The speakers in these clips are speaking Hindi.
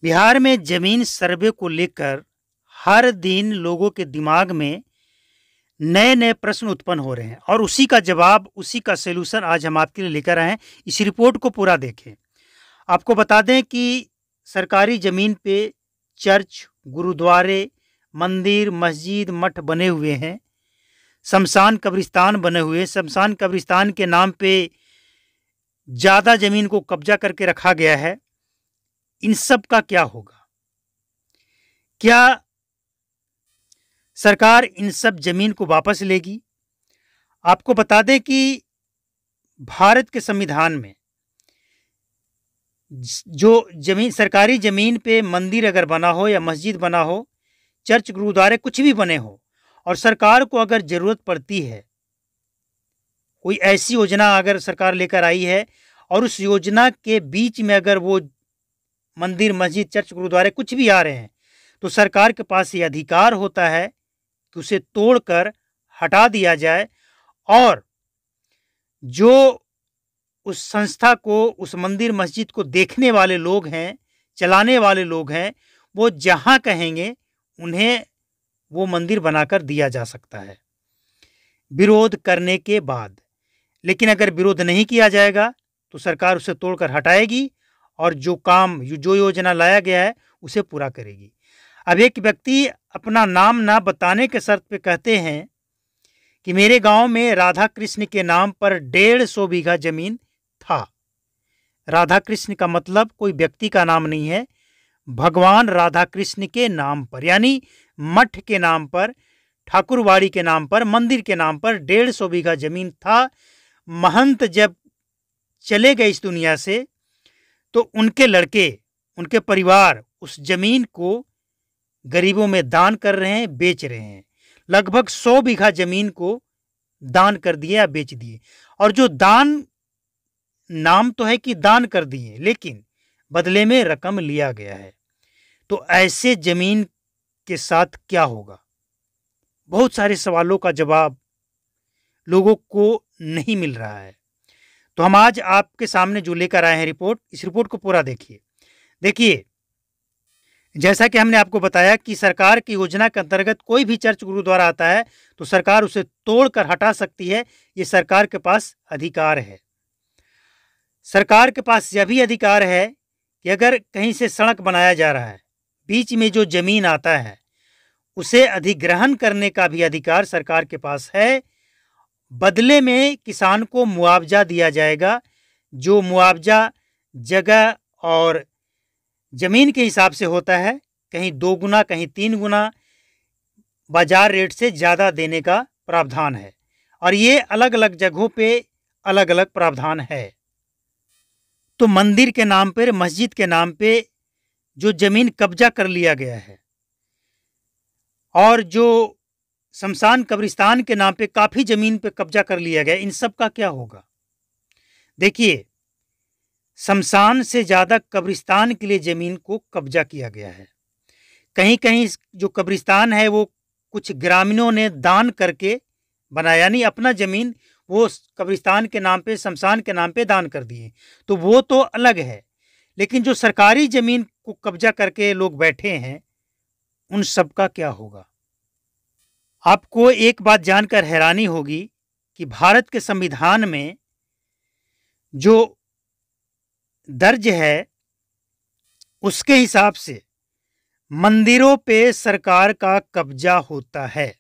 बिहार में जमीन सर्वे को लेकर हर दिन लोगों के दिमाग में नए नए प्रश्न उत्पन्न हो रहे हैं और उसी का जवाब, उसी का सलूशन आज हम आपके लिए लेकर आए हैं। इस रिपोर्ट को पूरा देखें। आपको बता दें कि सरकारी ज़मीन पे चर्च, गुरुद्वारे, मंदिर, मस्जिद, मठ बने हुए हैं। शमशान कब्रिस्तान बने हुए हैं। शमशान कब्रिस्तान के नाम पे ज़्यादा ज़मीन को कब्जा करके रखा गया है। इन सब का क्या होगा? क्या सरकार इन सब ज़मीन को वापस लेगी? आपको बता दें कि भारत के संविधान में जो ज़मीन, सरकारी ज़मीन पे मंदिर अगर बना हो या मस्जिद बना हो, चर्च, गुरुद्वारे कुछ भी बने हो, और सरकार को अगर ज़रूरत पड़ती है, कोई ऐसी योजना अगर सरकार लेकर आई है और उस योजना के बीच में अगर वो मंदिर, मस्जिद, चर्च, गुरुद्वारे कुछ भी आ रहे हैं, तो सरकार के पास ये अधिकार होता है कि उसे तोड़कर हटा दिया जाए और जो उस संस्था को, उस मंदिर मस्जिद को देखने वाले लोग हैं, चलाने वाले लोग हैं, वो जहाँ कहेंगे उन्हें वो मंदिर बनाकर दिया जा सकता है विरोध करने के बाद। लेकिन अगर विरोध नहीं किया जाएगा तो सरकार उसे तोड़कर हटाएगी और जो काम, जो योजना लाया गया है उसे पूरा करेगी। अब एक व्यक्ति अपना नाम ना बताने के शर्त पे कहते हैं कि मेरे गांव में राधा कृष्ण के नाम पर 150 बीघा जमीन था। राधा कृष्ण का मतलब कोई व्यक्ति का नाम नहीं है, भगवान राधा कृष्ण के नाम पर, यानी मठ के नाम पर, ठाकुरवाड़ी के नाम पर, मंदिर के नाम पर 150 बीघा जमीन था। महंत जब चले गए इस दुनिया से तो उनके लड़के, उनके परिवार उस जमीन को गरीबों में दान कर रहे हैं, बेच रहे हैं। लगभग 100 बीघा जमीन को दान कर दिए या बेच दिए। और जो दान, नाम तो है कि दान कर दिए, लेकिन बदले में रकम लिया गया है। तो ऐसे जमीन के साथ क्या होगा? बहुत सारे सवालों का जवाब लोगों को नहीं मिल रहा है। तो हम आज आपके सामने जो लेकर आए हैं रिपोर्ट, इस रिपोर्ट को पूरा देखिए। देखिए, जैसा कि हमने आपको बताया कि सरकार की योजना के अंतर्गत कोई भी चर्च, गुरुद्वारा आता है तो सरकार उसे तोड़कर हटा सकती है। ये सरकार के पास अधिकार है। सरकार के पास यह भी अधिकार है कि अगर कहीं से सड़क बनाया जा रहा है, बीच में जो जमीन आता है उसे अधिग्रहण करने का भी अधिकार सरकार के पास है। बदले में किसान को मुआवजा दिया जाएगा, जो मुआवजा जगह और जमीन के हिसाब से होता है, कहीं 2 गुना, कहीं 3 गुना बाजार रेट से ज़्यादा देने का प्रावधान है। और ये अलग अलग जगहों पे अलग अलग प्रावधान है। तो मंदिर के नाम पर, मस्जिद के नाम पे जो जमीन कब्जा कर लिया गया है और जो शमशान कब्रिस्तान के नाम पे काफ़ी ज़मीन पे कब्जा कर लिया गया, इन सब का क्या होगा? देखिए, शमशान से ज़्यादा कब्रिस्तान के लिए ज़मीन को कब्जा किया गया है। कहीं कहीं जो कब्रिस्तान है वो कुछ ग्रामीणों ने दान करके बनाया, यानी अपना ज़मीन वो कब्रिस्तान के नाम पे, शमशान के नाम पे दान कर दिए, तो वो तो अलग है। लेकिन जो सरकारी ज़मीन को कब्जा करके लोग बैठे हैं, उन सब का क्या होगा? आपको एक बात जानकर हैरानी होगी कि भारत के संविधान में जो दर्ज है उसके हिसाब से मंदिरों पे सरकार का कब्जा होता है।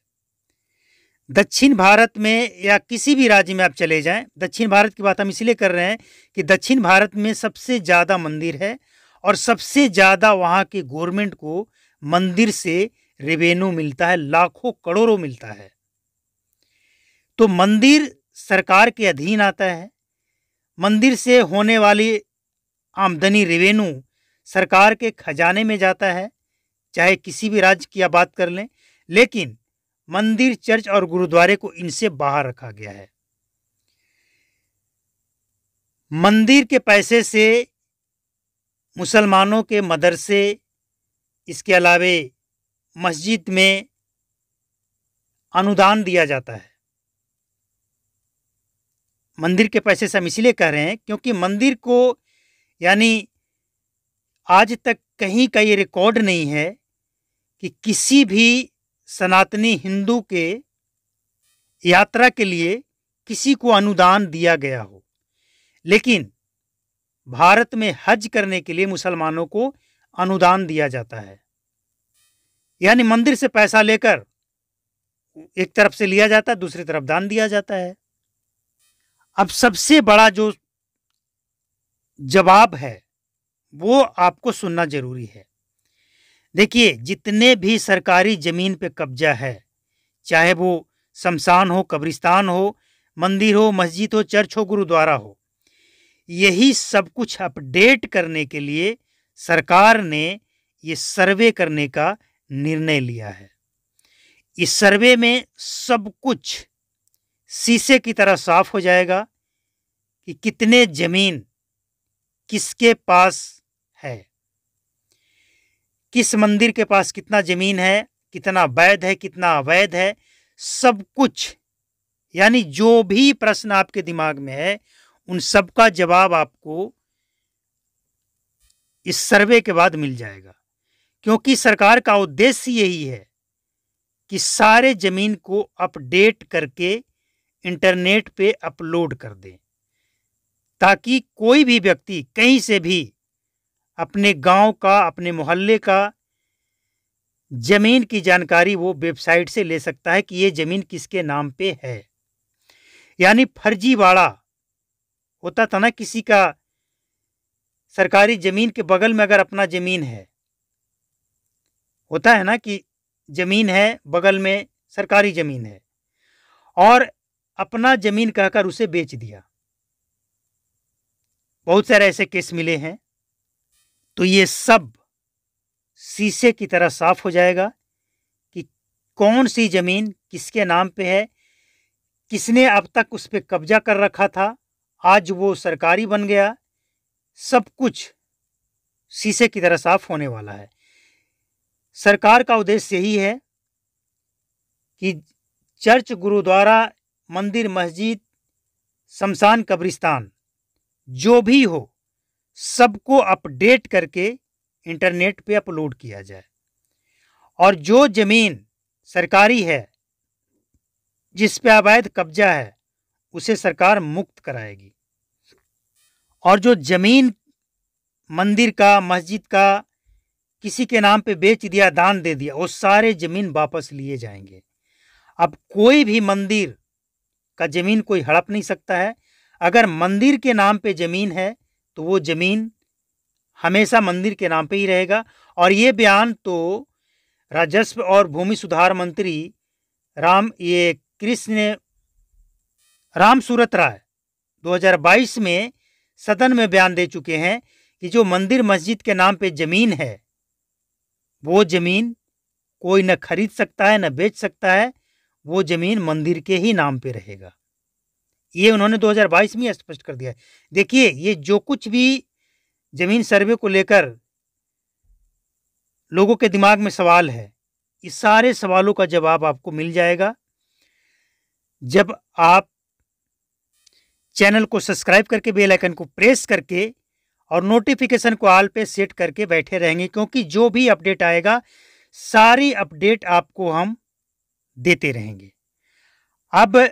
दक्षिण भारत में या किसी भी राज्य में आप चले जाएं, दक्षिण भारत की बात हम इसलिए कर रहे हैं कि दक्षिण भारत में सबसे ज़्यादा मंदिर है और सबसे ज़्यादा वहाँ के गवर्नमेंट को मंदिर से रेवेन्यू मिलता है, लाखों करोड़ों मिलता है। तो मंदिर सरकार के अधीन आता है। मंदिर से होने वाली आमदनी, रेवेन्यू सरकार के खजाने में जाता है, चाहे किसी भी राज्य की आप बात कर लें। लेकिन मंदिर, चर्च और गुरुद्वारे को इनसे बाहर रखा गया है। मंदिर के पैसे से मुसलमानों के मदरसे, इसके अलावे मस्जिद में अनुदान दिया जाता है। मंदिर के पैसे से हम इसलिए कह रहे हैं क्योंकि मंदिर को, यानी आज तक कहीं का ये रिकॉर्ड नहीं है कि किसी भी सनातनी हिंदू के यात्रा के लिए किसी को अनुदान दिया गया हो। लेकिन भारत में हज करने के लिए मुसलमानों को अनुदान दिया जाता है, यानी मंदिर से पैसा लेकर एक तरफ से लिया जाता है, दूसरी तरफ दान दिया जाता है। अब सबसे बड़ा जो जवाब है वो आपको सुनना जरूरी है। देखिए, जितने भी सरकारी जमीन पे कब्जा है, चाहे वो शमशान हो, कब्रिस्तान हो, मंदिर हो, मस्जिद हो, चर्च हो, गुरुद्वारा हो, यही सब कुछ अपडेट करने के लिए सरकार ने ये सर्वे करने का निर्णय लिया है। इस सर्वे में सब कुछ शीशे की तरह साफ हो जाएगा कि कितने जमीन किसके पास है, किस मंदिर के पास कितना जमीन है, कितना वैध है, कितना अवैध है, सब कुछ, यानी जो भी प्रश्न आपके दिमाग में है उन सब का जवाब आपको इस सर्वे के बाद मिल जाएगा। क्योंकि सरकार का उद्देश्य यही है कि सारे जमीन को अपडेट करके इंटरनेट पे अपलोड कर दें, ताकि कोई भी व्यक्ति कहीं से भी अपने गांव का, अपने मोहल्ले का जमीन की जानकारी वो वेबसाइट से ले सकता है कि ये जमीन किसके नाम पे है। यानी फर्जीवाड़ा होता था ना, किसी का सरकारी जमीन के बगल में अगर अपना जमीन है, होता है ना कि जमीन है बगल में, सरकारी जमीन है, और अपना जमीन कहकर उसे बेच दिया। बहुत सारे ऐसे केस मिले हैं। तो ये सब शीशे की तरह साफ हो जाएगा कि कौन सी जमीन किसके नाम पे है, किसने अब तक उस पर कब्जा कर रखा था, आज वो सरकारी बन गया। सब कुछ शीशे की तरह साफ होने वाला है। सरकार का उद्देश्य यही है कि चर्च, गुरुद्वारा, मंदिर, मस्जिद, शमशान, कब्रिस्तान जो भी हो, सबको अपडेट करके इंटरनेट पे अपलोड किया जाए। और जो जमीन सरकारी है, जिस पे अवैध कब्जा है, उसे सरकार मुक्त कराएगी। और जो जमीन मंदिर का, मस्जिद का किसी के नाम पे बेच दिया, दान दे दिया, वो सारे जमीन वापस लिए जाएंगे। अब कोई भी मंदिर का जमीन कोई हड़प नहीं सकता है। अगर मंदिर के नाम पे जमीन है तो वो जमीन हमेशा मंदिर के नाम पे ही रहेगा। और ये बयान तो राजस्व और भूमि सुधार मंत्री राम सूरत राय 2022 में सदन में बयान दे चुके हैं कि जो मंदिर मस्जिद के नाम पे जमीन है, वो जमीन कोई न खरीद सकता है न बेच सकता है, वो जमीन मंदिर के ही नाम पे रहेगा। ये उन्होंने 2022 में स्पष्ट कर दिया है। देखिए, ये जो कुछ भी जमीन सर्वे को लेकर लोगों के दिमाग में सवाल है, इस सारे सवालों का जवाब आपको मिल जाएगा जब आप चैनल को सब्सक्राइब करके बेल आइकन को प्रेस करके और नोटिफिकेशन को ऑल पे सेट करके बैठे रहेंगे। क्योंकि जो भी अपडेट आएगा, सारी अपडेट आपको हम देते रहेंगे। अब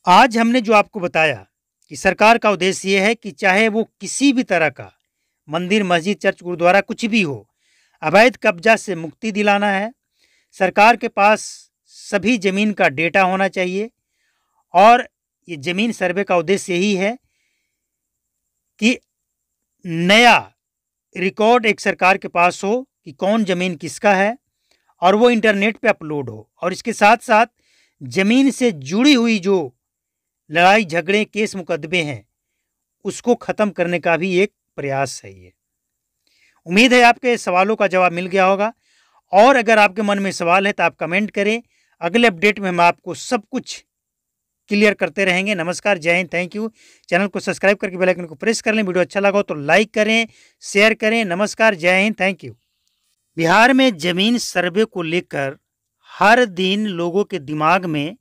आज हमने जो आपको बताया कि सरकार का उद्देश्य यह है कि चाहे वो किसी भी तरह का मंदिर, मस्जिद, चर्च, गुरुद्वारा कुछ भी हो, अवैध कब्जा से मुक्ति दिलाना है। सरकार के पास सभी जमीन का डेटा होना चाहिए। और ये जमीन सर्वे का उद्देश्य यही है कि नया रिकॉर्ड एक सरकार के पास हो कि कौन जमीन किसका है, और वो इंटरनेट पे अपलोड हो। और इसके साथ साथ जमीन से जुड़ी हुई जो लड़ाई झगड़े, केस, मुकदमे हैं, उसको खत्म करने का भी एक प्रयास है ये। उम्मीद है आपके सवालों का जवाब मिल गया होगा। और अगर आपके मन में सवाल है तो आप कमेंट करें। अगले अपडेट में हम आपको सब कुछ क्लियर करते रहेंगे। नमस्कार, जय हिंद, थैंक यू। चैनल को सब्सक्राइब करके बेल आइकन को प्रेस कर लें। वीडियो अच्छा लगा हो तो लाइक करें, शेयर करें। नमस्कार, जय हिंद, थैंक यू। बिहार में जमीन सर्वे को लेकर हर दिन लोगों के दिमाग में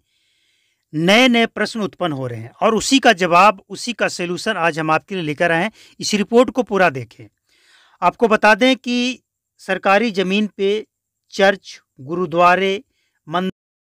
नए नए प्रश्न उत्पन्न हो रहे हैं, और उसी का जवाब, उसी का सलूशन आज हम आपके लिए लेकर आए हैं। इस रिपोर्ट को पूरा देखें। आपको बता दें कि सरकारी ज़मीन पे चर्च, गुरुद्वारे, मंदिर